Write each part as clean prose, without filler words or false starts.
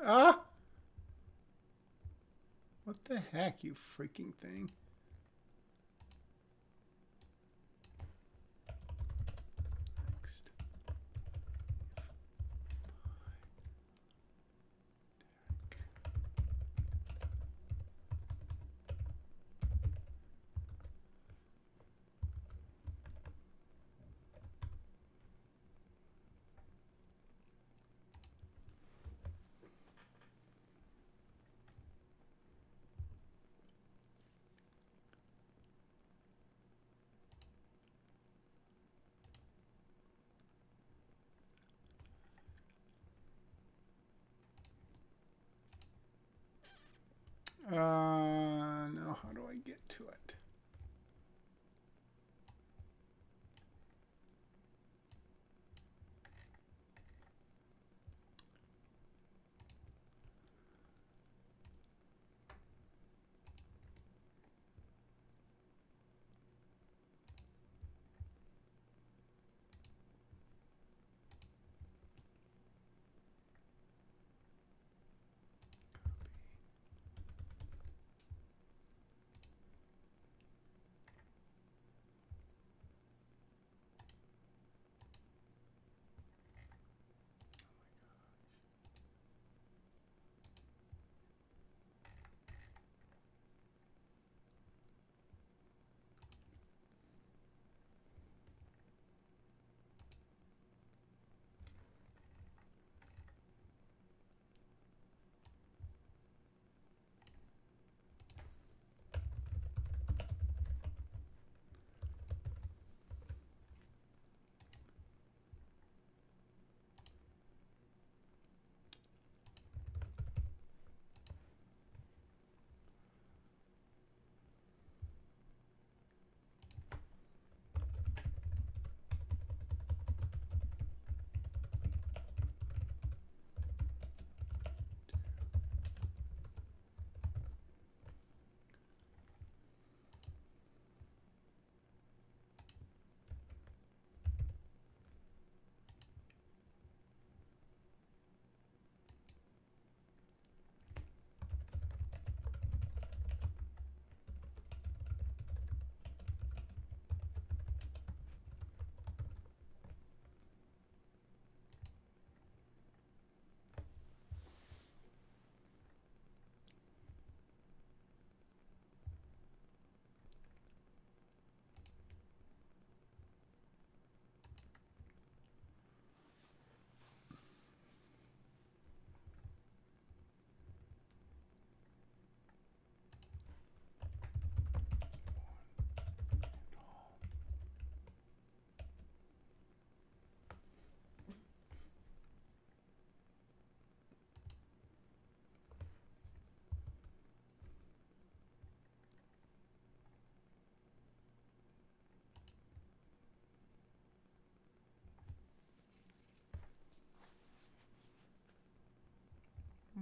Ah! What the heck, you freaking thing? Next. Now how do I get to it?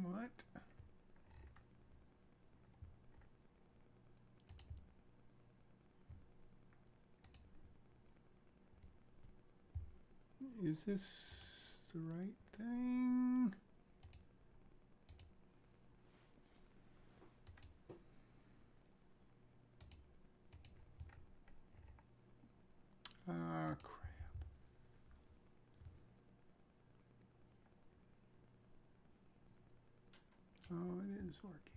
What? Is this the right thing? Ah, crap. Oh, it is working.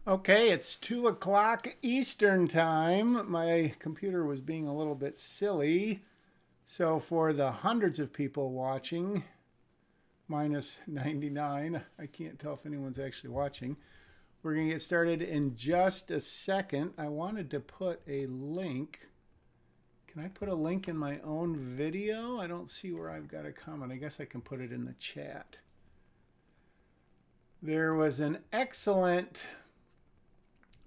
Okay, it's 2 o'clock Eastern time. My computer was being a little bit silly. So for the hundreds of people watching, minus 99, I can't tell if anyone's actually watching. We're going to get started in just a second. I wanted to put a link. Can I put a link in my own video? I don't see where I've got a comment. I guess I can put it in the chat. There was an excellent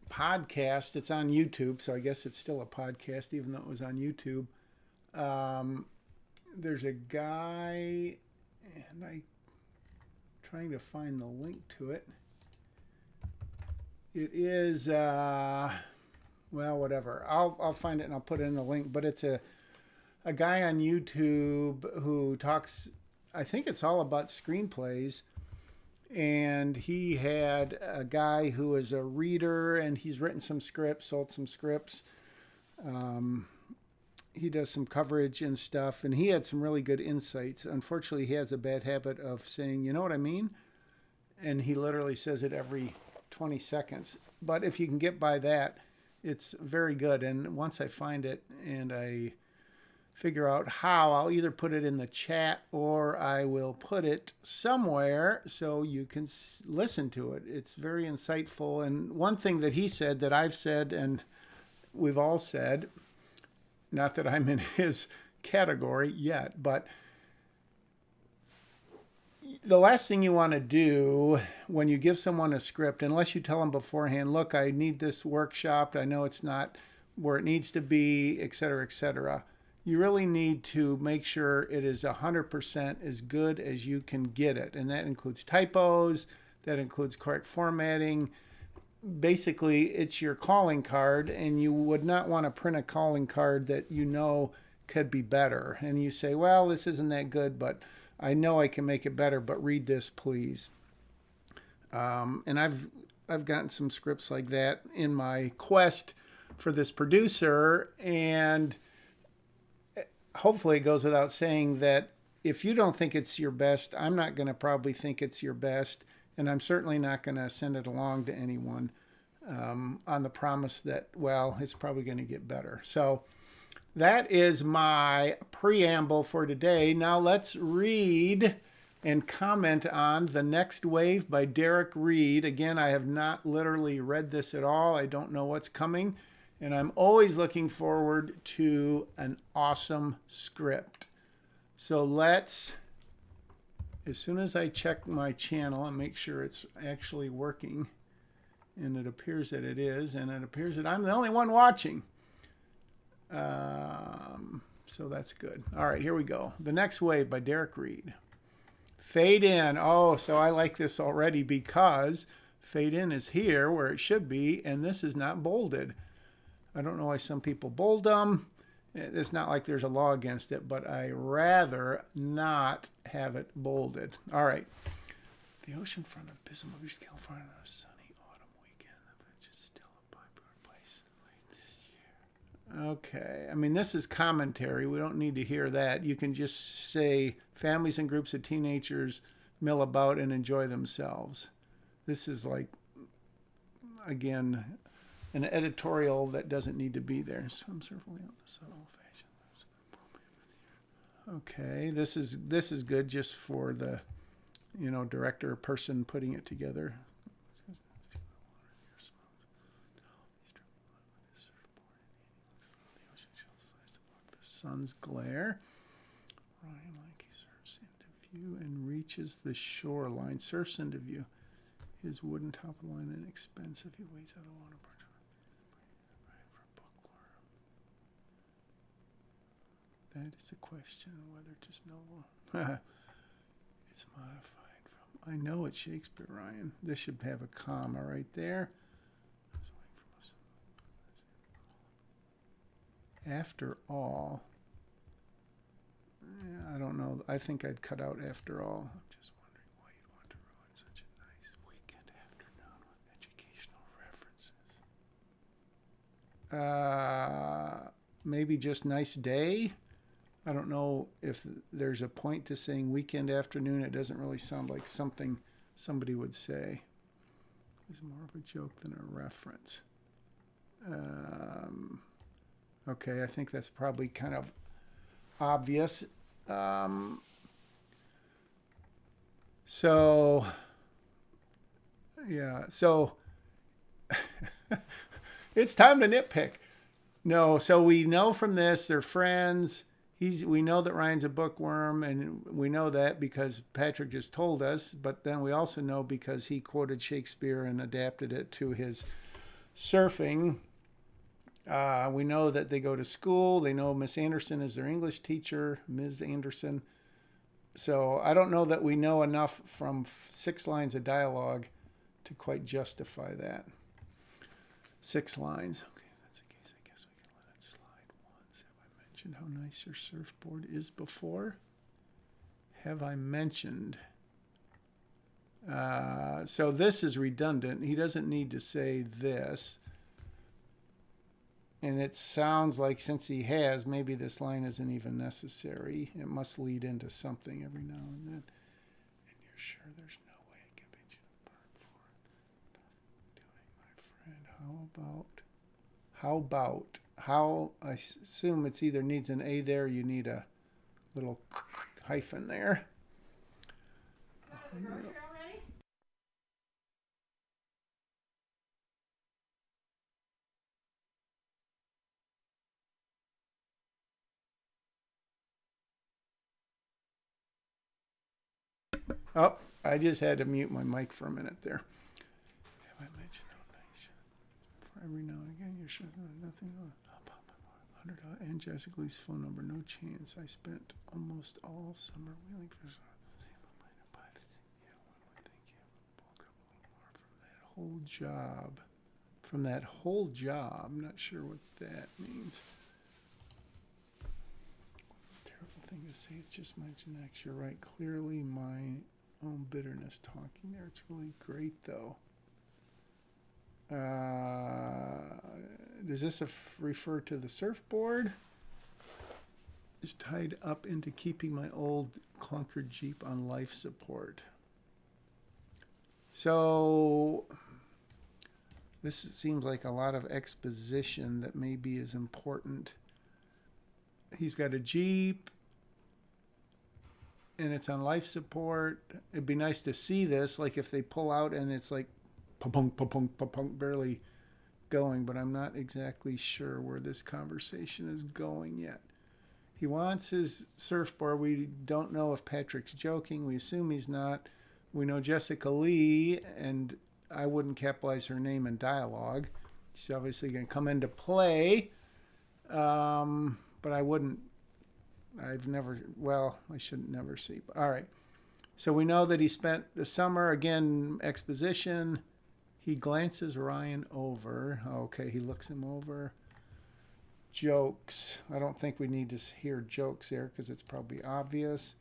podcast. It's on YouTube, so I guess it's still a podcast, even though it was on YouTube. There's a guy, and I'm trying to find the link to it. It is, well, whatever. I'll find it and I'll put it in the link. But it's a guy on YouTube who talks, I think it's all about screenplays. And he had a guy who is a reader, and he's written some scripts, sold some scripts. He does some coverage and stuff, and he had some really good insights. Unfortunately, he has a bad habit of saying, you know what I mean? And he literally says it every 20 seconds. But if you can get by that, it's very good. And once I find it and I figure out how, I'll either put it in the chat or I will put it somewhere so you can listen to it. It's very insightful. And one thing that he said that I've said and we've all said, not that I'm in his category yet, but the last thing you want to do when you give someone a script, unless you tell them beforehand, look, I need this workshopped, I know it's not where it needs to be, et cetera, you really need to make sure it is 100% as good as you can get it. And that includes typos, that includes correct formatting. Basically, it's your calling card, and you would not want to print a calling card that you know could be better. And you say, well, this isn't that good, but I know I can make it better, but read this, please. And I've gotten some scripts like that in my quest for this producer, and hopefully it goes without saying that if you don't think it's your best, I'm not going to probably think it's your best, and I'm certainly not going to send it along to anyone on the promise that, well, it's probably going to get better. So that is my preamble for today. Now let's read and comment on The Next Wave by Reid. Again, I have not literally read this at all. I don't know what's coming. And I'm always looking forward to an awesome script. So let's, as soon as I check my channel and make sure it's actually working, and it appears that it is, and it appears that I'm the only one watching. So that's good. All right, here we go. The Next Wave by Reid. Fade in. Oh, so I like this already because fade in is here where it should be, and this is not bolded. I don't know why some people bold them. It's not like there's a law against it, but I rather not have it bolded. All right. The oceanfront of Bismarck Beach, California, on a sunny autumn weekend. The beach is still a popular place late this year. Okay. I mean, this is commentary. We don't need to hear that. You can just say families and groups of teenagers mill about and enjoy themselves. This is like, again, an editorial that doesn't need to be there. Swim surfing on the sun, old fashioned. Okay, this is good just for the, director or person putting it together. The sun's glare. Ryan Lanky surfs into view and reaches the shoreline. Surfs into view. His wooden top of the line inexpensive. He waits out of the water. That is a question whether to snowball. It's modified from. I know it's Shakespeare, Ryan. This should have a comma right there. After all. I don't know. I think I'd cut out after all. I'm just wondering why you'd want to ruin such a nice weekend afternoon with educational references. Maybe just nice day. I don't know if there's a point to saying weekend afternoon. It doesn't really sound like something somebody would say. is more of a joke than a reference. Okay, I think that's probably kind of obvious. So, yeah, so it's time to nitpick. No, so we know from this they're friends. We know that Ryan's a bookworm, and we know that because Patrick just told us. But then we also know because he quoted Shakespeare and adapted it to his surfing. We know that they go to school. They know Miss Anderson is their English teacher, Ms. Anderson. So I don't know that we know enough from 6 lines of dialogue to quite justify that. 6 lines. Okay, that's the case. I guess we can let it slide once. Have I mentioned how nice your surfboard is before? Have I mentioned? So this is redundant. He doesn't need to say this. And it sounds like since he has, maybe this line isn't even necessary. It must lead into something every now and then. And you're sure there's no way I can pitch you apart for it? Doing, my friend. How, I assume it's either needs an A there or you need a little hyphen there. Oh, I just had to mute my mic for a minute there. Have I mentioned for every now and again, you're sure nothing. $100 and Jessica Lee's phone number. No chance. I spent almost all summer wheeling for. Whole job. From that whole job. I'm not sure what that means. Terrible thing to say. It's just my genetics. You're right. Clearly my own bitterness talking there. It's really great though. Does this refer to the surfboard? Is tied up into keeping my old clunker Jeep on life support. So this seems like a lot of exposition that maybe is important. He's got a Jeep and it's on life support. It'd be nice to see this, like if they pull out and it's like pa-punk, pa-punk, pa-punk, barely going, but I'm not exactly sure where this conversation is going yet. He wants his surfboard. We don't know if Patrick's joking. We assume he's not. We know Jessica Lee, and I wouldn't capitalize her name in dialogue. She's obviously going to come into play, but I wouldn't. I shouldn't never see. But all right. So we know that he spent the summer, again, exposition. He glances Ryan over. Okay, he looks him over. Jokes. I don't think we need to hear jokes there because it's probably obvious.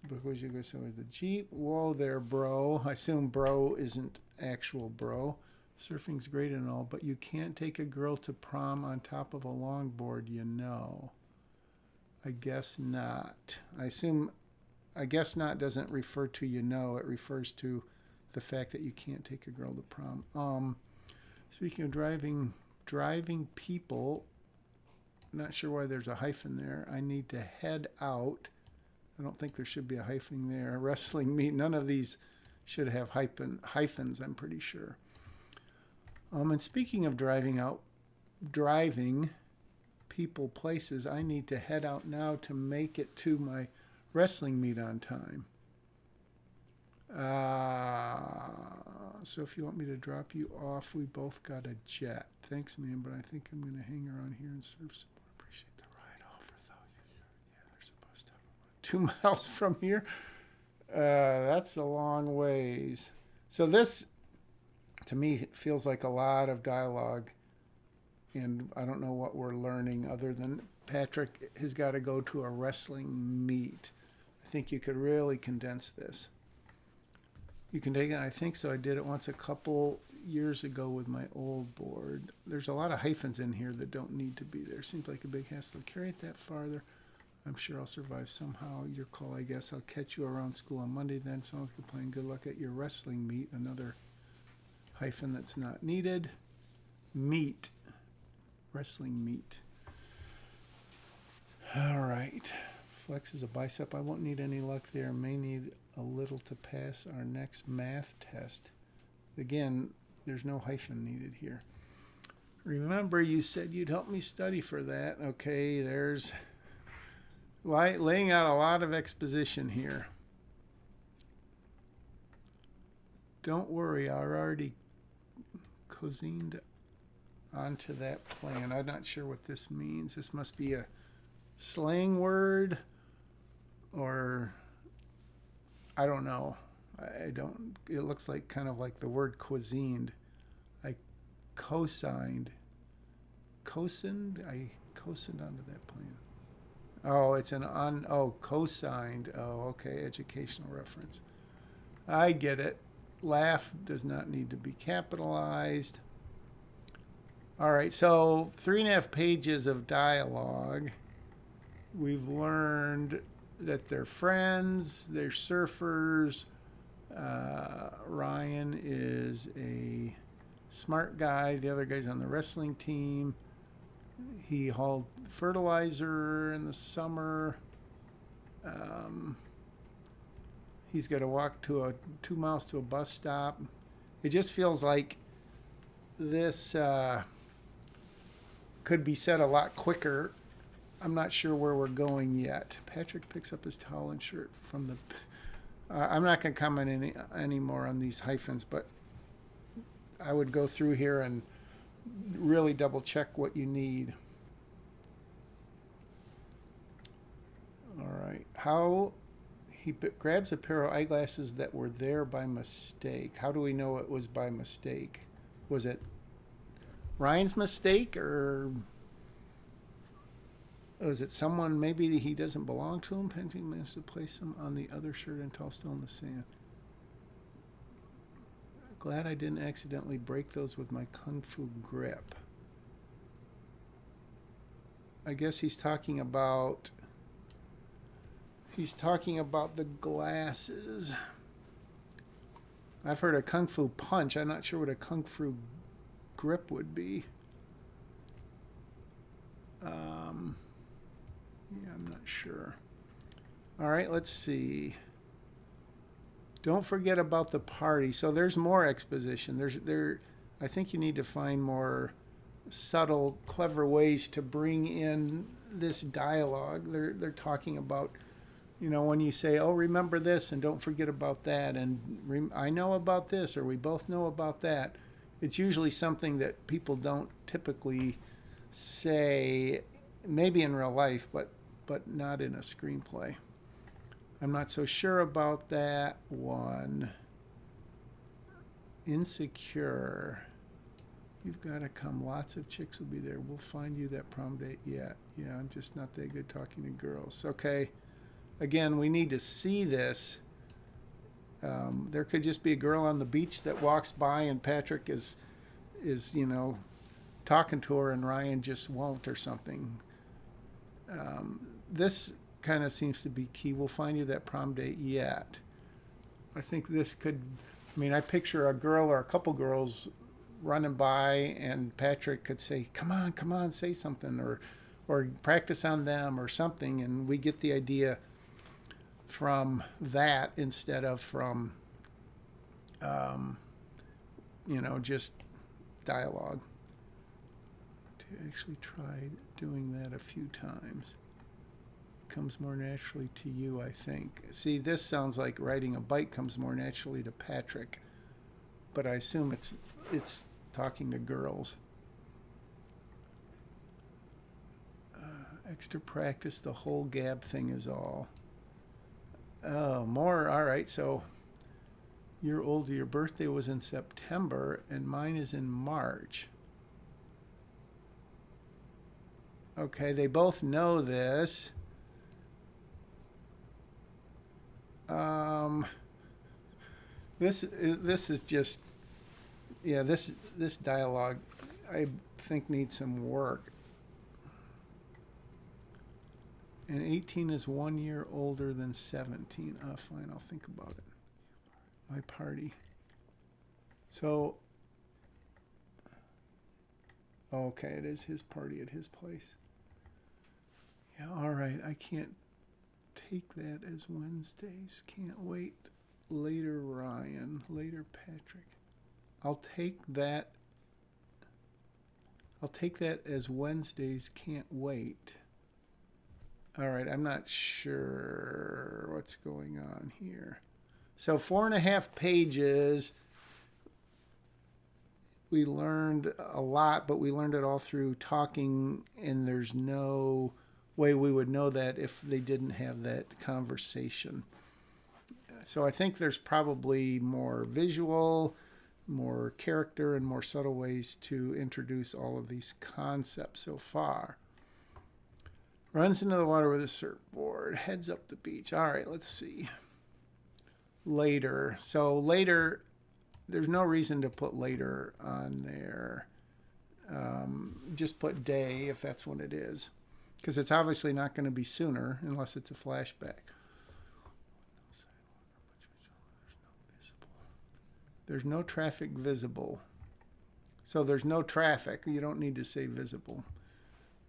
Because you go so with the Jeep. Whoa there, bro. I assume bro isn't actual bro. Surfing's great and all, but you can't take a girl to prom on top of a longboard, you know. I guess not. I guess not doesn't refer to you know. It refers to the fact that you can't take a girl to prom. Speaking of driving people, not sure why there's a hyphen there. I need to head out. I don't think there should be a hyphen there. Wrestling meet. None of these should have hyphens, I'm pretty sure. And speaking of driving people places, I need to head out now to make it to my wrestling meet on time. So if you want me to drop you off, we both got a jet. Thanks, man, but I think I'm going to hang around here and serve some more. Appreciate the ride offer, though. Yeah, there's a bus stop about 2 miles from here. That's a long ways. So this, to me, feels like a lot of dialogue, and I don't know what we're learning other than Patrick has got to go to a wrestling meet. I think you could really condense this. You can take it. I think so. I did it once a couple years ago with my old board. There's a lot of hyphens in here that don't need to be there. Seems like a big hassle to carry it that farther. I'm sure I'll survive somehow. Your call, I guess. I'll catch you around school on Monday then. Sounds like a plan. Good luck at your wrestling meet. Another Hyphen that's not needed. Meet. Wrestling meet. All right. Flexes a bicep. I won't need any luck there. May need a little to pass our next math test. Again, there's no hyphen needed here. Remember, you said you'd help me study for that. Okay, there's laying out a lot of exposition here. Don't worry, I already cosined onto that plan. I'm not sure what this means. This must be a slang word, or I don't know. It looks like kind of like the word cuisined. I cosigned onto that plan. Oh, it's cosigned. Oh, okay, educational reference. I get it. Laugh does not need to be capitalized. All right, so 3.5 pages of dialogue. We've learned that they're friends, they're surfers. Ryan is a smart guy. The other guy's on the wrestling team. He hauled fertilizer in the summer. He's got to walk 2 miles to a bus stop. It just feels like this could be said a lot quicker. I'm not sure where we're going yet. Patrick picks up his towel and shirt from the... I'm not going to comment any more on these hyphens, but I would go through here and really double check what you need. All right. How he grabs a pair of eyeglasses that were there by mistake. How do we know it was by mistake? Was it Ryan's mistake, or was it someone, maybe he doesn't belong to him? Painting managed to place them on the other shirt and toss still in the sand. Glad I didn't accidentally break those with my kung fu grip. I guess he's talking about the glasses. I've heard a kung fu punch. I'm not sure what a kung fu grip would be. Yeah, I'm not sure. All right, let's see. Don't forget about the party. So there's more exposition. I think you need to find more subtle, clever ways to bring in this dialogue. They're talking about, when you say, oh, remember this and don't forget about that, and I know about this, or we both know about that. It's usually something that people don't typically say, maybe in real life, but not in a screenplay. I'm not so sure about that one. Insecure. You've got to come. Lots of chicks will be there. We'll find you that prom date. Yeah, I'm just not that good talking to girls. Okay. Again, we need to see this. There could just be a girl on the beach that walks by and Patrick is talking to her and Ryan just won't, or something. This kind of seems to be key. We'll find you that prom date yet. I think this could, I picture a girl or a couple girls running by and Patrick could say, come on, say something, or practice on them or something, and we get the idea from that instead of from just dialogue. I actually tried doing that a few times. It comes more naturally to you, I think. See, this sounds like riding a bike comes more naturally to Patrick, but I assume it's talking to girls. Extra practice, the whole gab thing is all. Oh, more. All right, so you're older. Your birthday was in September, and mine is in March. Okay, they both know this. This is just, this dialogue, I think, needs some work. And 18 is 1 year older than 17. Fine, I'll think about it. My party. So Okay, it is his party at his place. Yeah, all right. I can't take that as Wednesdays. Can't wait. Later Ryan. Later Patrick. I'll take that. I'll take that as Wednesdays. Can't wait. All right, I'm not sure what's going on here. So 4.5 pages. We learned a lot, but we learned it all through talking, and there's no way we would know that if they didn't have that conversation. So I think there's probably more visual, more character, and more subtle ways to introduce all of these concepts so far. Runs into the water with a surfboard, heads up the beach. All right, let's see. Later. So later, there's no reason to put later on there. Just put day if that's what it is. Because it's obviously not going to be sooner unless it's a flashback. There's no traffic visible. So there's no traffic. You don't need to say visible.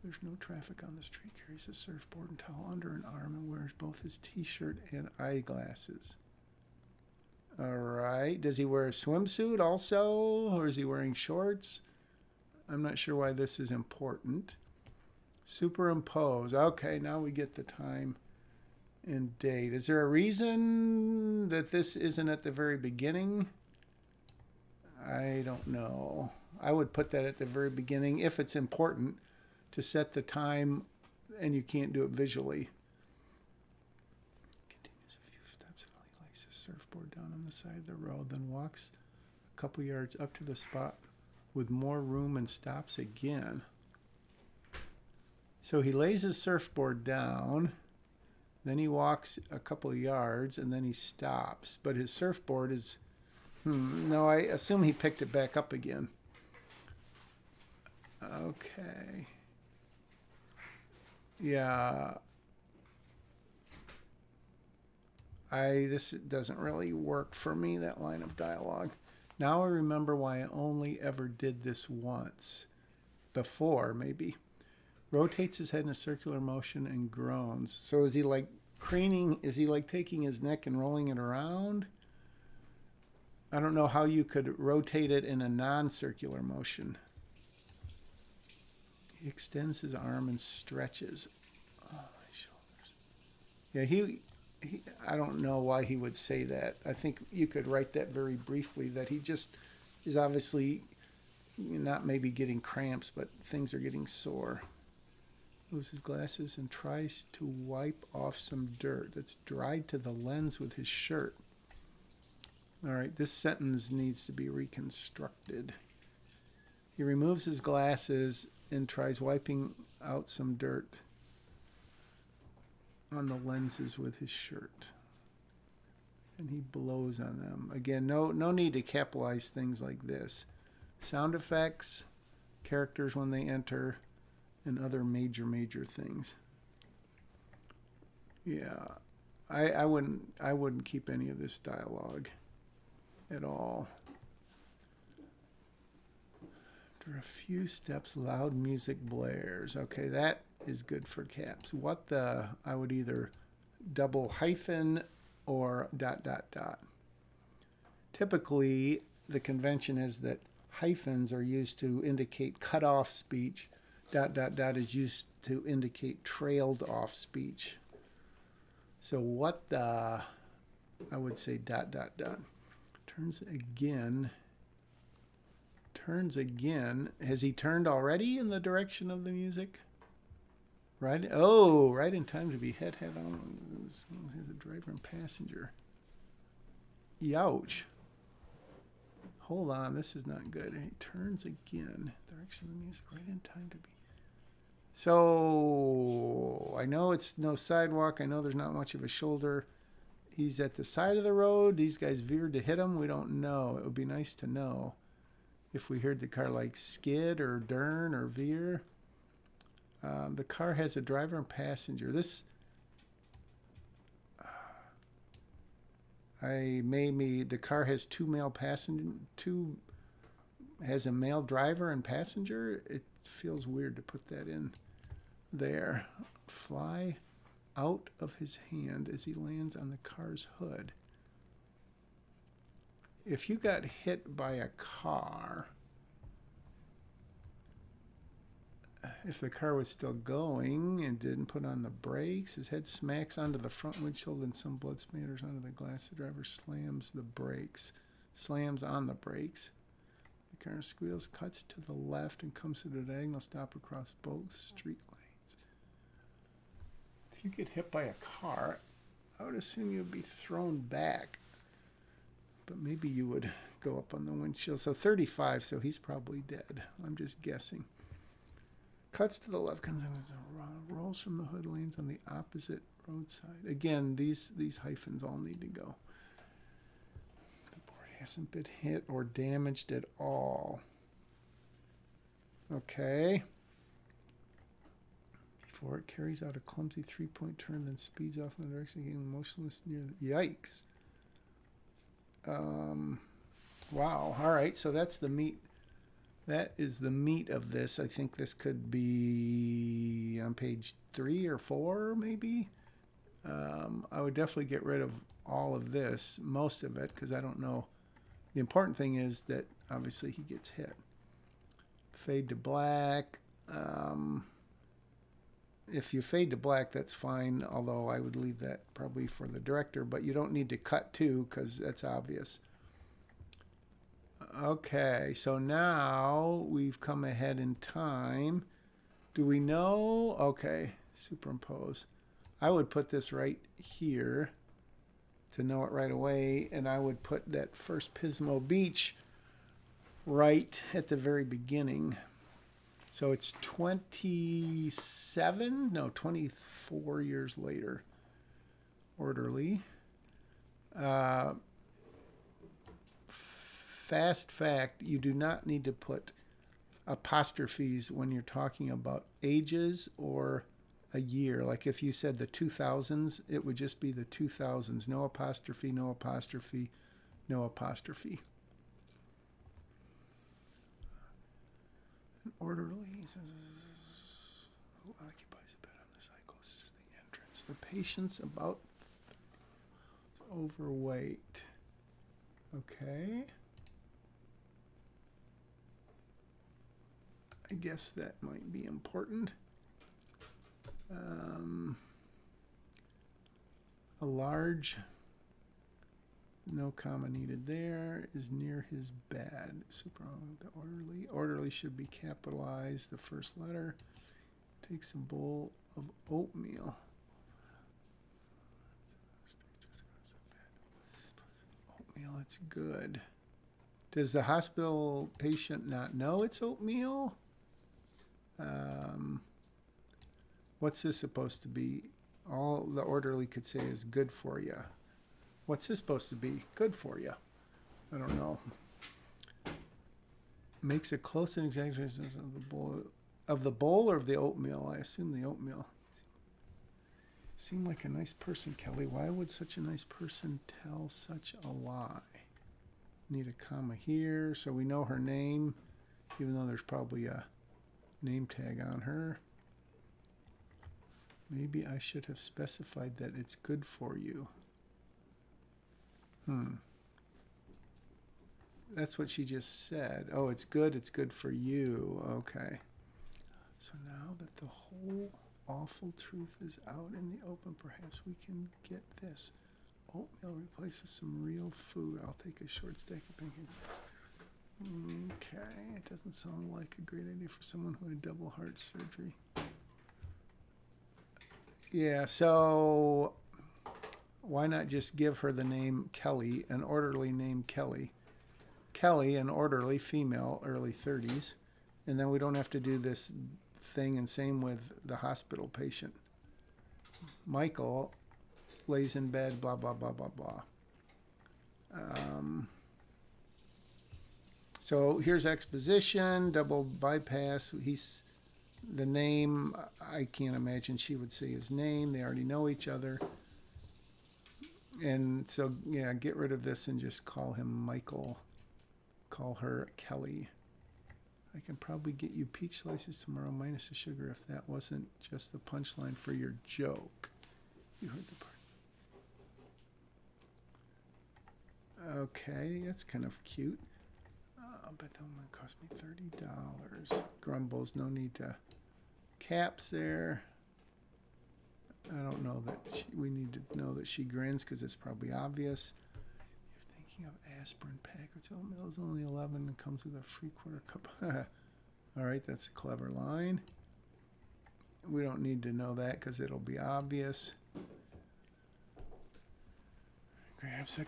There's no traffic on the street. Carries a surfboard and towel under an arm and wears both his t-shirt and eyeglasses. All right. Does he wear a swimsuit also? Or is he wearing shorts? I'm not sure why this is important. Superimpose. Okay, now we get the time and date. Is there a reason that this isn't at the very beginning? I don't know. I would put that at the very beginning if it's important to set the time and you can't do it visually. Continues a few steps until he lays his surfboard down on the side of the road, then walks a couple yards up to the spot with more room and stops again. So he lays his surfboard down, then he walks a couple of yards, and then he stops. But his surfboard is... no, I assume he picked it back up again. Okay. Yeah. This doesn't really work for me, that line of dialogue. Now I remember why I only ever did this once. Before, maybe. Rotates his head in a circular motion and groans. So is he like craning? Is he like taking his neck and rolling it around? I don't know how you could rotate it in a non-circular motion. He extends his arm and stretches. Oh, my shoulders. Yeah, he I don't know why he would say that. I think you could write that very briefly, that he just is obviously not maybe getting cramps, but things are getting sore. Moves his glasses and tries to wipe off some dirt that's dried to the lens with his shirt. All right, this sentence needs to be reconstructed. He removes his glasses and tries wiping out some dirt on the lenses with his shirt. And he blows on them. Again, no need to capitalize things like this. Sound effects, characters when they enter, and other major things. Yeah, I wouldn't keep any of this dialogue at all. After a few steps, loud music blares. Okay, that is good for caps. What the? I would either double hyphen or ... Typically, the convention is that hyphens are used to indicate cut off speech. ... is used to indicate trailed off speech. So what the? I would say ... Turns again. Has he turned already in the direction of the music? Right. Oh, right in time to be head on. The driver and passenger. Youch. Hold on, this is not good. He turns again. Direction of the music, right in time to be. So I know it's no sidewalk. I know there's not much of a shoulder. He's at the side of the road. These guys veered to hit him. We don't know. It would be nice to know if we heard the car like skid or turn or veer. The car has a driver and passenger. This, the car has two has a male driver and passenger. It feels weird to put that in there. Fly out of his hand as he lands on the car's hood. If you got hit by a car, if the car was still going and didn't put on the brakes, his head smacks onto the front windshield and some blood splatters onto the glass. The driver slams on the brakes. The car squeals, cuts to the left, and comes to the diagonal stop across both street lanes. If you get hit by a car, I would assume you'd be thrown back. But maybe you would go up on the windshield. So 35, so he's probably dead. I'm just guessing. Cuts to the left, comes in, rolls from the hood, lands on the opposite roadside. Again, these hyphens all need to go. The board hasn't been hit or damaged at all. Okay. Before it carries out a clumsy three-point turn, then speeds off in the direction, getting motionless near the... Yikes. Wow. All right, so that's the meat. That is the meat of this. I think this could be on page 3 or 4, maybe. I would definitely get rid of all of this, most of it, because I don't know. The important thing is that obviously he gets hit. Fade to black. If you fade to black, that's fine, although I would leave that probably for the director, but you don't need to cut to because that's obvious. Okay, so now we've come ahead in time. Do we know? Okay, superimpose. I would put this right here to know it right away, and I would put that first Pismo Beach right at the very beginning. So it's 24 years later. Orderly. Fast fact, you do not need to put apostrophes when you're talking about ages or a year. Like if you said the 2000s, it would just be the 2000s. No apostrophe, no apostrophe, no apostrophe. An orderly who occupies a bed on the side closest to the entrance. The patient's about overweight. Okay. I guess that might be important. A large, no comma needed there, is near his bed. The orderly should be capitalized. The first letter takes a bowl of oatmeal. Oatmeal, it's good. Does the hospital patient not know it's oatmeal? What's this supposed to be? All the orderly could say is good for you. What's this supposed to be? Good for you. I don't know. Makes a close and exact resemblance of the bowl or of the oatmeal. I assume the oatmeal. Seemed like a nice person, Kelly. Why would such a nice person tell such a lie? Need a comma here so we know her name, even though there's probably a name tag on her. Maybe I should have specified that it's good for you. That's what she just said. Oh, it's good for you. Okay. So now that the whole awful truth is out in the open, perhaps we can get this. Oatmeal replaced with some real food. I'll take a short stack of pancakes. Okay, it doesn't sound like a great idea for someone who had double heart surgery. Yeah, so why not just give her the name Kelly, an orderly named Kelly? Kelly, an orderly, female, early 30s. And then we don't have to do this thing, and same with the hospital patient. Michael lays in bed, blah, blah, blah, blah, blah. So here's exposition, double bypass. The name, I can't imagine she would say his name. They already know each other. And so, yeah, get rid of this and just call him Michael. Call her Kelly. I can probably get you peach slices tomorrow minus the sugar if that wasn't just the punchline for your joke. You heard the part. Okay, that's kind of cute. But that one cost me $30. Grumbles, no need to caps there. I don't know that we need to know that she grins because it's probably obvious. You're thinking of aspirin packets. Oatmeal is only 11 and comes with a free quarter cup. All right, that's a clever line. We don't need to know that because it'll be obvious. Grabs a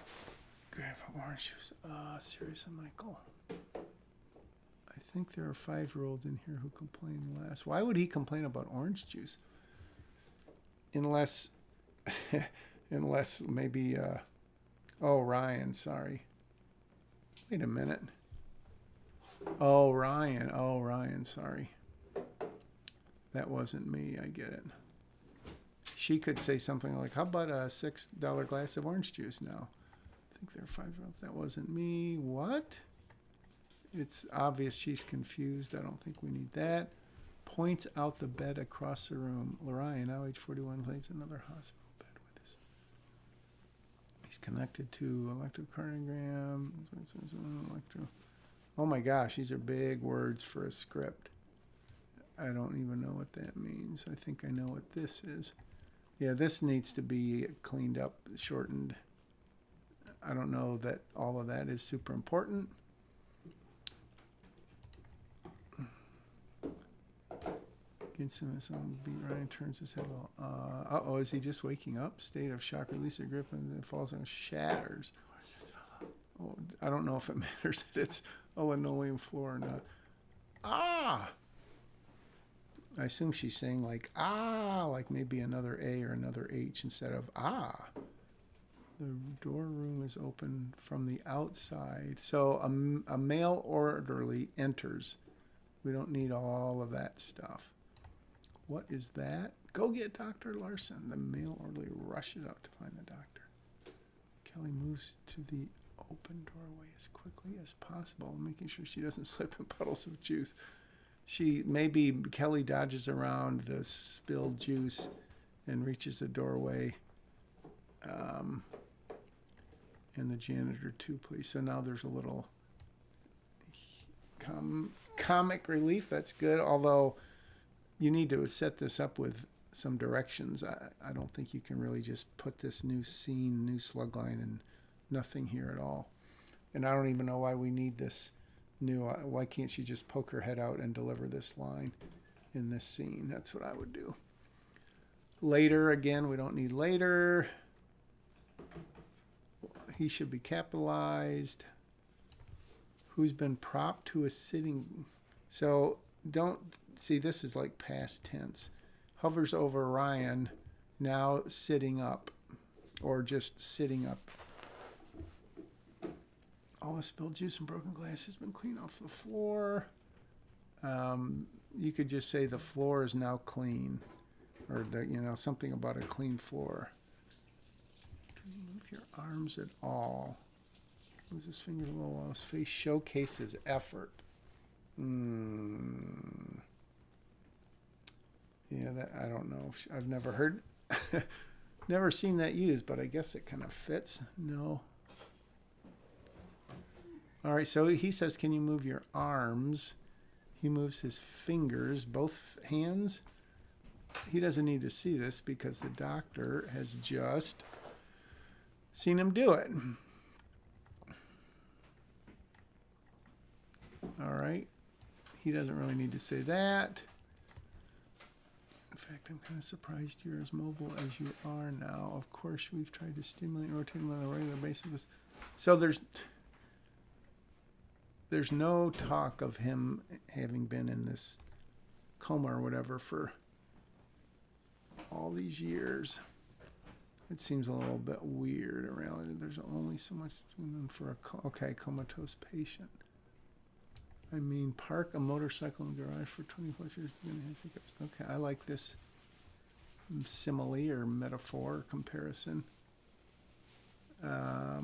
orange juice. Seriously, Michael. I think there are 5-year-olds in here who complain less. Why would he complain about orange juice? Unless maybe, oh, Ryan, sorry. Wait a minute. Oh, Ryan, sorry. That wasn't me, I get it. She could say something like, how about a $6 glass of orange juice now? I think there are 5-year-olds. That wasn't me. What? It's obvious she's confused. I don't think we need that. Points out the bed across the room. Lorian, now age 41, lays another hospital bed with us. He's connected to electrocardiogram. Oh my gosh, these are big words for a script. I don't even know what that means. I think I know what this is. Yeah, this needs to be cleaned up, shortened. I don't know that all of that is super important. Against him, some beat Ryan turns his head. Uh-oh, is he just waking up? State of shock, release a grip, and then falls and shatters. Oh, I don't know if it matters that it's a linoleum floor or not. Ah! I assume she's saying like, like maybe another A or another H instead of The door room is open from the outside. So a male orderly enters. We don't need all of that stuff. What is that? Go get Dr. Larson. The male orderly rushes out to find the doctor. Kelly moves to the open doorway as quickly as possible, making sure she doesn't slip in puddles of juice. Kelly dodges around the spilled juice and reaches the doorway. And the janitor too, please. So now there's a little comic relief. That's good. Although you need to set this up with some directions. I don't think you can really just put this new scene, new slug line, and nothing here at all. And I don't even know why we need this new. Why can't she just poke her head out and deliver this line in this scene? That's what I would do. Later, again, we don't need later. He should be capitalized. Who's been propped to a sitting. So don't see, this is like past tense. Hovers over Ryan, now sitting up, or just sitting up. All the spilled juice and broken glass has been cleaned off the floor. You could just say the floor is now clean, or something about a clean floor. Can you move your arms at all? Moves his finger a little while his face showcases effort. Yeah, that I don't know. I've never heard, never seen that used, but I guess it kind of fits. No. All right, so he says, can you move your arms? He moves his fingers, both hands. He doesn't need to see this because the doctor has just seen him do it. All right. He doesn't really need to say that. In fact, I'm kind of surprised you're as mobile as you are now. Of course, we've tried to stimulate and rotate him on a regular basis. So there's no talk of him having been in this coma or whatever for all these years. It seems a little bit weird around. There's only so much for a comatose patient. I mean, park a motorcycle in the garage for 24 years. Okay, I like this simile or metaphor or comparison. I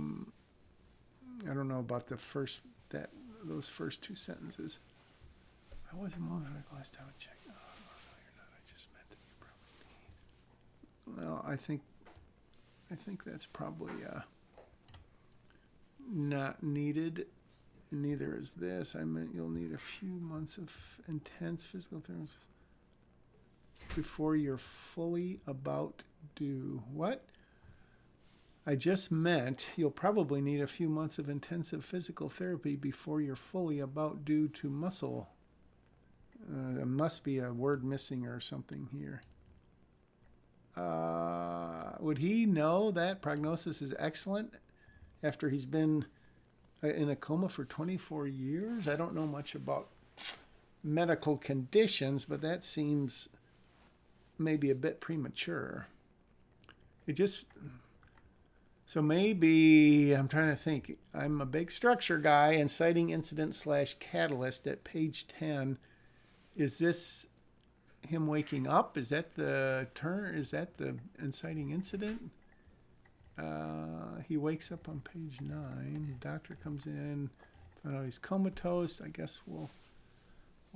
don't know about those first two sentences. How was the moment like last time I checked? Oh, no, you're not. I just meant that you probably need. Well, I think that's probably not needed. Neither is this. I meant you'll need a few months of intense physical therapy before you're fully about due. What? I just meant you'll probably need a few months of intensive physical therapy before you're fully about due to muscle. There must be a word missing or something here. Would he know that prognosis is excellent after he's been in a coma for 24 years? I don't know much about medical conditions, but that seems maybe a bit premature. So maybe, I'm trying to think, I'm a big structure guy, inciting incident / catalyst at page 10. Is this him waking up? Is that the turn? Is that the inciting incident? He wakes up on page 9. The doctor comes in, found out he's comatose. I guess we'll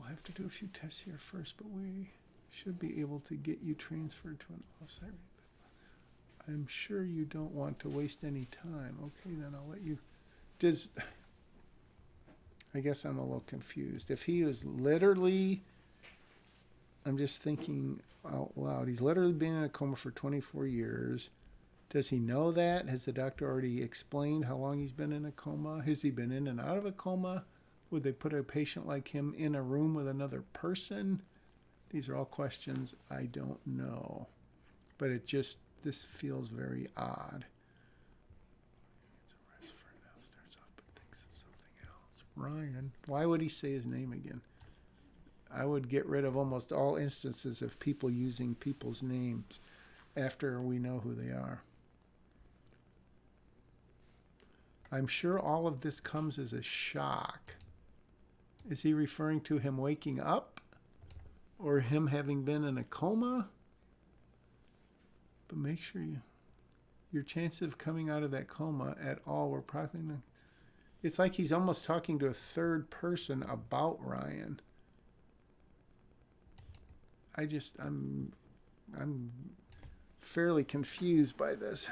have to do a few tests here first, but we should be able to get you transferred to an offsite. I'm sure you don't want to waste any time. Okay, then I'll let you. I guess I'm a little confused. If he was literally, I'm just thinking out loud, he's literally been in a coma for 24 years. Does he know that? Has the doctor already explained how long he's been in a coma? Has he been in and out of a coma? Would they put a patient like him in a room with another person? These are all questions I don't know. But this feels very odd. It's a rest for now, starts off but thinks of something else. Ryan. Why would he say his name again? I would get rid of almost all instances of people using people's names after we know who they are. I'm sure all of this comes as a shock. Is he referring to him waking up? Or him having been in a coma? But make sure your chances of coming out of that coma at all were probably not. It's like he's almost talking to a third person about Ryan. I'm fairly confused by this.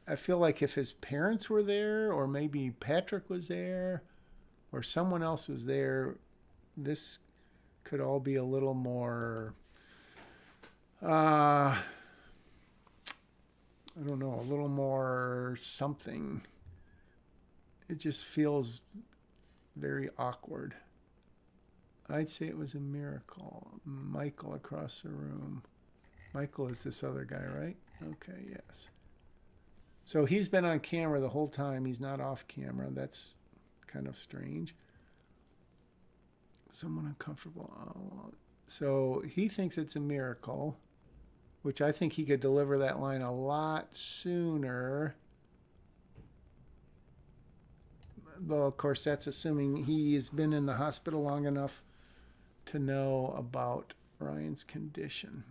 I feel like if his parents were there, or maybe Patrick was there, or someone else was there, this could all be a little more, I don't know, a little more something. It just feels very awkward. I'd say it was a miracle. Michael across the room. Michael is this other guy, right? Okay, yes. So he's been on camera the whole time. He's not off camera. That's kind of strange. Someone uncomfortable. Oh, so he thinks it's a miracle, which I think he could deliver that line a lot sooner. Well, of course, that's assuming he's been in the hospital long enough to know about Ryan's condition.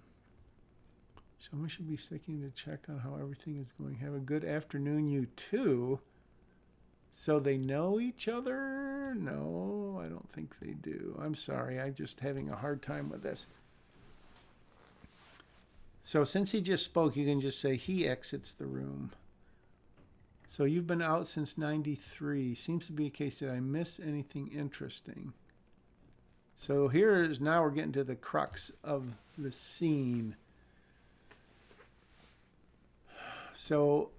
Someone should be sticking to check on how everything is going. Have a good afternoon, you too. So they know each other? No, I don't think they do. I'm sorry. I'm just having a hard time with this. So since he just spoke, you can just say he exits the room. So you've been out since 93. Seems to be a case. Did I miss anything interesting? So now we're getting to the crux of the scene. So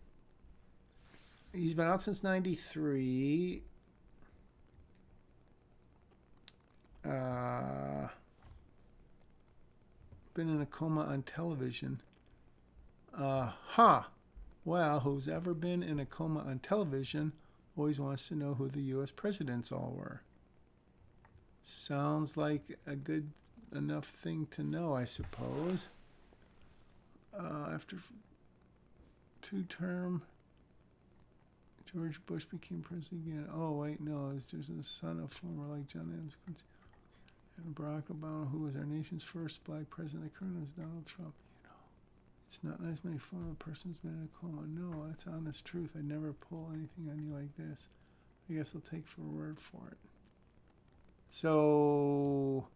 he's been out since 93. Been in a coma on television. Well, who's ever been in a coma on television always wants to know who the U.S. presidents all were. Sounds like a good enough thing to know, I suppose. After two-term, George Bush became president again. Oh, wait, no, it's just the son of former, like John Adams, and Barack Obama, who was our nation's first black president. The current was Donald Trump. It's not nice to make fun of a person's been in a coma. No, that's honest truth. I'd never pull anything on you like this. I guess I'll take for a word for it. So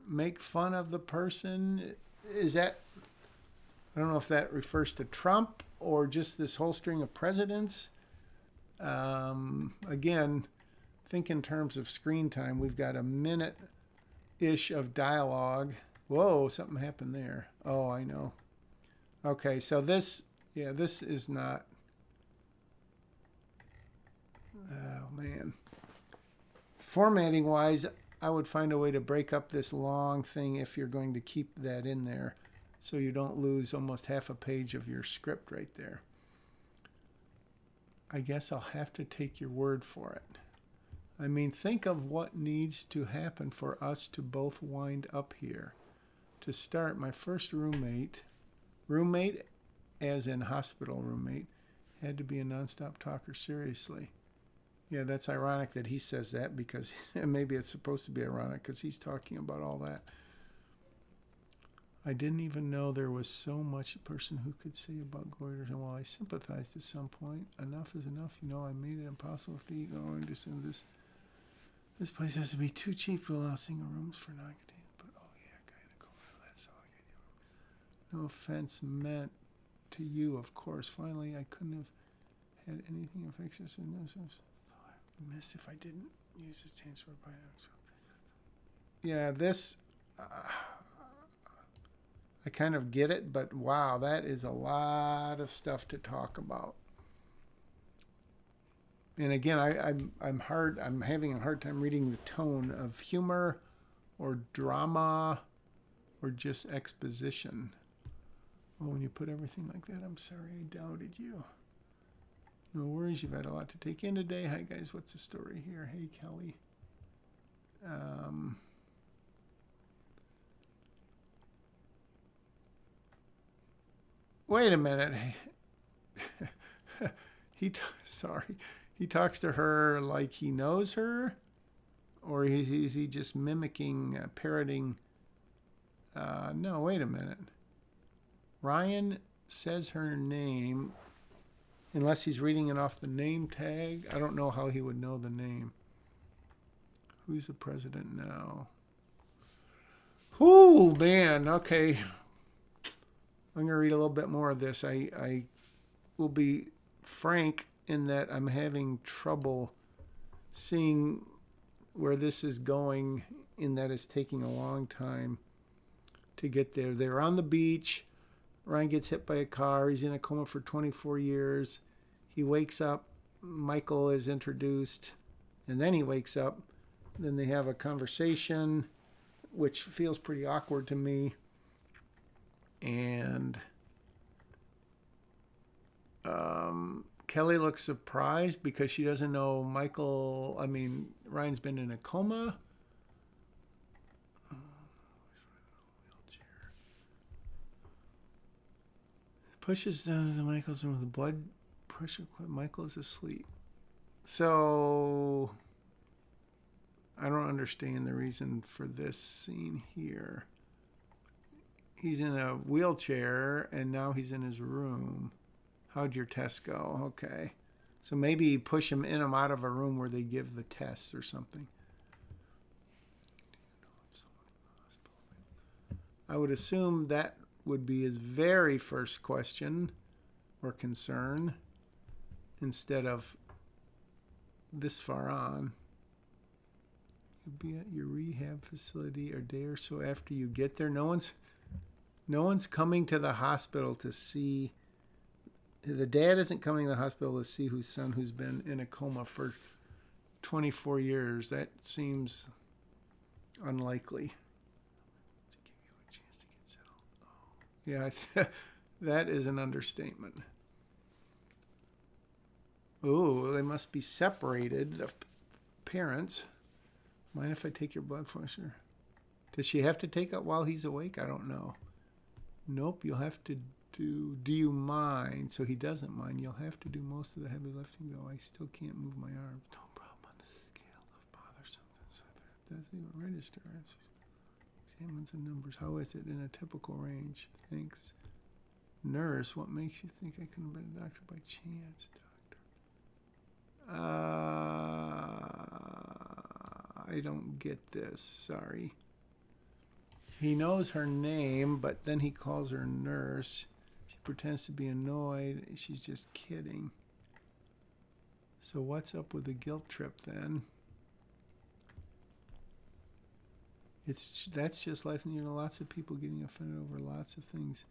make fun of the person. Is that, I don't know if that refers to Trump or just this whole string of presidents. Again, think in terms of screen time. We've got a minute-ish of dialogue. Whoa, something happened there. Oh, I know. Okay, so this is not, oh man. Formatting wise, I would find a way to break up this long thing if you're going to keep that in there so you don't lose almost half a page of your script right there. I guess I'll have to take your word for it. I mean, think of what needs to happen for us to both wind up here. To start, my first roommate as in hospital roommate, had to be a nonstop talker, seriously. Yeah, that's ironic that he says that because maybe it's supposed to be ironic because he's talking about all that. I didn't even know there was so much a person who could say about goiters, and while I sympathized at some point, enough is enough. You know, I made it impossible to eat going to send this. This place has to be too cheap to allow single rooms for non-contained. But oh yeah, gynecology, that's all I got. No offense meant to you, of course. Finally, I couldn't have had anything infectious in this. I missed if I didn't use this transfer by. Yeah, this. I kind of get it, but wow, that is a lot of stuff to talk about. And again, I'm having a hard time reading the tone of humor or drama or just exposition. Well, when you put everything like that, I'm sorry I doubted you. No worries, you've had a lot to take in today. Hi guys, what's the story here? Hey Kelly. Wait a minute. He talks to her like he knows her, or is he just mimicking, parroting? No, wait a minute. Ryan says her name, unless he's reading it off the name tag. I don't know how he would know the name. Who's the president now? Whoo, man. Okay. I'm going to read a little bit more of this. I will be frank in that I'm having trouble seeing where this is going, in that it's taking a long time to get there. They're on the beach. Ryan gets hit by a car. He's in a coma for 24 years. He wakes up. Michael is introduced. And then he wakes up. Then they have a conversation, which feels pretty awkward to me. And Kelly looks surprised because she doesn't know Ryan's been in a coma. Pushes down to Michael's room with the blood pressure. Michael is asleep. So I don't understand the reason for this scene here. He's in a wheelchair, and now he's in his room. How'd your test go? Okay. So maybe push him in him out of a room where they give the tests or something. I would assume that would be his very first question or concern instead of this far on. You'll be at your rehab facility a day or so after you get there. No one's coming to the hospital to see. The dad isn't coming to the hospital to see his son who's been in a coma for 24 years. That seems unlikely. To give you a chance to get settled. Yeah, that is an understatement. Oh, they must be separated, the parents. Mind if I take your blood pressure? Does she have to take it while he's awake? I don't know. Nope, you'll have to do you mind? So he doesn't mind. You'll have to do most of the heavy lifting, though. I still can't move my arms. No problem on the scale of bothersome. Doesn't even register. Examines the numbers. How is it in a typical range? Thanks. Nurse, what makes you think I couldn't have been a doctor by chance, doctor? I don't get this. Sorry. He knows her name, but then he calls her nurse. She pretends to be annoyed. She's just kidding. So what's up with the guilt trip then? That's just life, and lots of people getting offended over lots of things.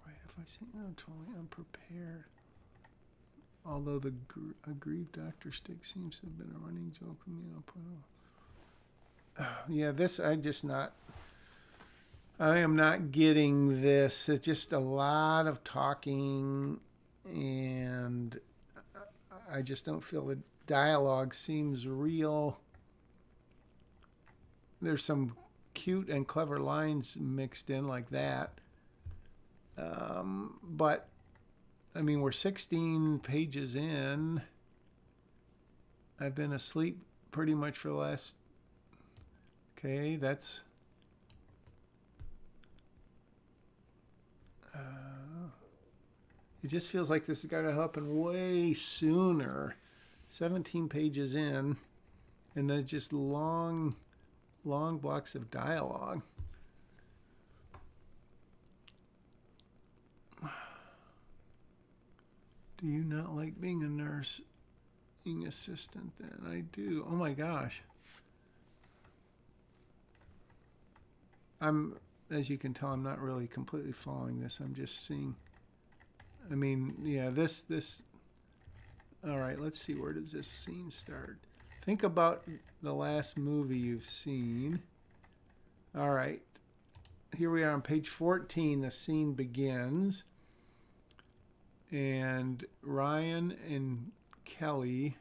Right, if I say I'm totally unprepared. Although the aggrieved Dr. Stick seems to have been a running joke with me, I'll put off. Yeah, this I am not getting this. It's just a lot of talking, and I just don't feel the dialogue seems real. There's some cute and clever lines mixed in like that. But, I mean, we're 16 pages in. I've been asleep pretty much for the last... Okay, that's... It just feels like this has got to happen way sooner. 17 pages in, and then just long blocks of dialogue. Do you not like being a nursing assistant then? I do. Oh my gosh. As you can tell, I'm not really completely following this. I'm just seeing. I mean, yeah, this. All right, let's see. Where does this scene start? Think about the last movie you've seen. All right. Here we are on page 14. The scene begins. And Ryan and Kelly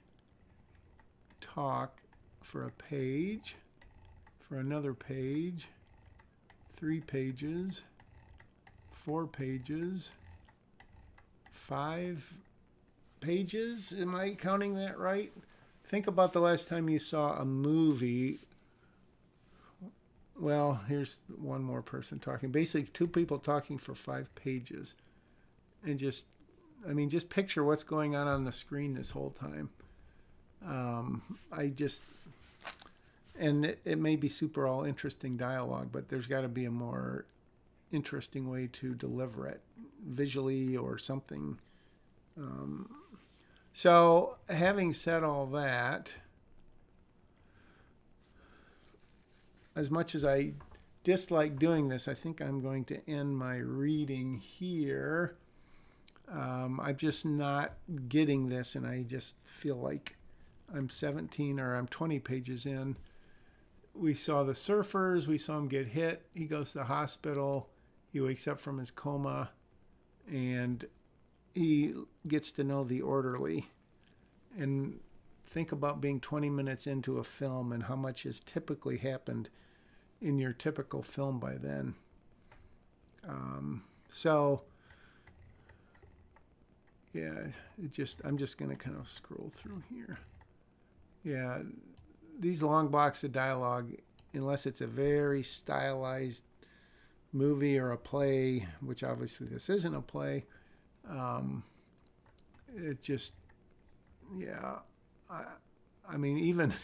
talk for a page, for another page, 3 pages, 4 pages, 5 pages. Am I counting that right? Think about the last time you saw a movie. Well, here's one more person talking. Basically, 2 people talking for 5 pages. And just picture what's going on the screen this whole time. It may be super all interesting dialogue, but there's got to be a more interesting way to deliver it visually or something. So having said all that, as much as I dislike doing this, I think I'm going to end my reading here. I'm just not getting this, and I just feel like I'm 20 pages in. We saw the surfers. We saw him get hit. He goes to the hospital. He wakes up from his coma, and he gets to know the orderly. And think about being 20 minutes into a film and how much has typically happened in your typical film by then. Yeah, I'm just going to kind of scroll through here. Yeah, these long blocks of dialogue, unless it's a very stylized movie or a play, which obviously this isn't a play, it just, yeah. I mean, even,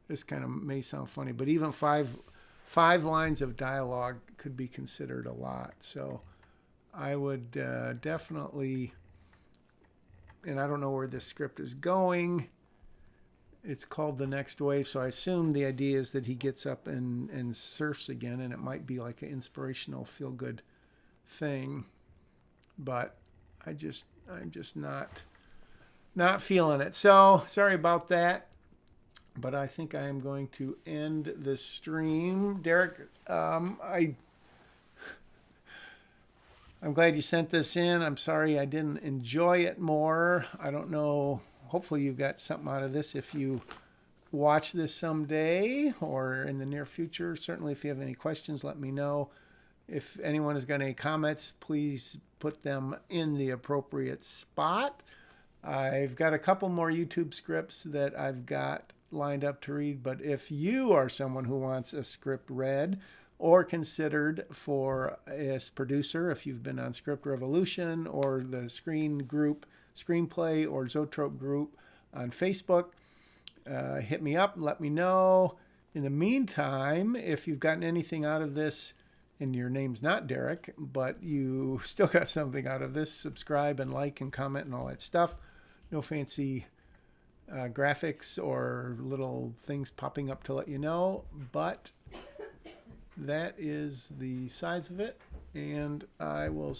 this kind of may sound funny, but even five lines of dialogue could be considered a lot. So I would definitely... And I don't know where this script is going. It's called The Next Wave, so I assume the idea is that he gets up and surfs again, and it might be like an inspirational, feel-good thing. But I'm just not feeling it. So sorry about that. But I think I am going to end the stream. Derek, I'm glad you sent this in. I'm sorry I didn't enjoy it more. I don't know. Hopefully you got something out of this if you watch this someday or in the near future. Certainly if you have any questions, let me know. If anyone has got any comments, please put them in the appropriate spot. I've got a couple more YouTube scripts that I've got lined up to read, but if you are someone who wants a script read or considered for as producer, if you've been on Script Revolution or the Screenplay or Zoetrope group on Facebook, hit me up and let me know. In the meantime, if you've gotten anything out of this, and your name's not Derek, but you still got something out of this, subscribe and like and comment and all that stuff. No fancy graphics or little things popping up to let you know, but that is the size of it, and I will